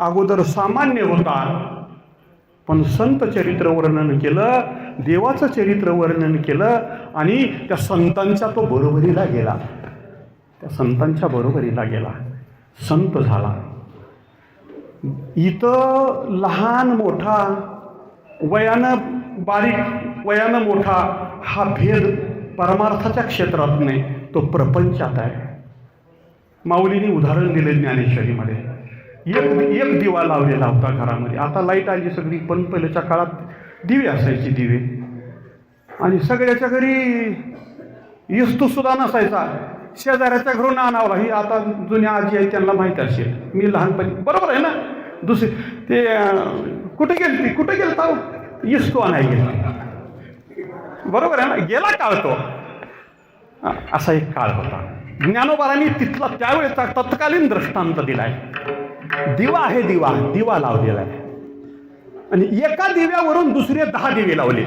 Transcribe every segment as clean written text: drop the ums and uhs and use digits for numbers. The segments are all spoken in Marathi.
अगोदर सामान्य होता, पण संत चरित्र वर्णन केलं, देवाचं चरित्र वर्णन केलं आणि त्या संतांच्या तो बरोबरीला गेला, त्या संतांच्या बरोबरीला गेला, संत झाला. इथं लहान मोठा, वयानं बारीक वयानं मोठा हा भेद परमार्थाच्या क्षेत्रात नाही, तो प्रपंचात आहे. माऊलींनी उदाहरण दिले ज्ञानेश्वरीमध्ये. एक दिवा लावलेला होता घरामध्ये. आता लाईट आली सगळी, पण पहिल्याच्या काळात दिवे असायचे, दिवे. आणि सगळ्याच्या घरी इस्तू सुद्धा नसायचा, शेजाऱ्याच्या घरून आणावला. ही आता जुन्या आजी आहे त्यांना माहीत असेल, मी लहानपणी, बरोबर आहे ना. दुसरी ते कुठे गेलता इस्तू आणायला गेली, बरोबर आहे ना. गेला काळ तो, असा एक काळ होता. ज्ञानोबारांनी तिथला त्यावेळेचा तत्कालीन दृष्टांत दिलाय. दिवा आहे, दिवा लावलेला आहे आणि एका दिव्यावरून दुसरे 10 दिवे लावले.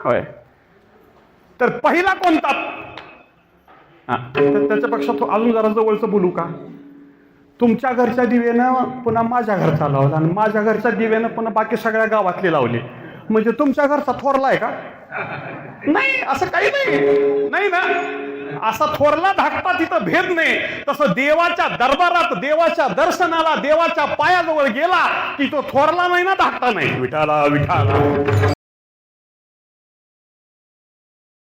होय, तर पहिला कोणता? त्याच्यापेक्षा तो अजून जरा जवळचं बोलू का? तुमच्या घरच्या दिव्यानं पुन्हा माझ्या घरचा लावला आणि माझ्या घरच्या दिव्यानं पुन्हा बाकी सगळ्या गावातले लावले. म्हणजे तुमच्या घरचा थोरला आहे का? नाही, असं काही नाही ना. असा थोरला धाकटा तिथं भेद नाही. तसं देवाच्या दरबारात, देवाच्या दर्शनाला, देवाच्या पायाजवळ गेला की तो थोरला नाही ना, धाकटा नाही. विठाला विठाला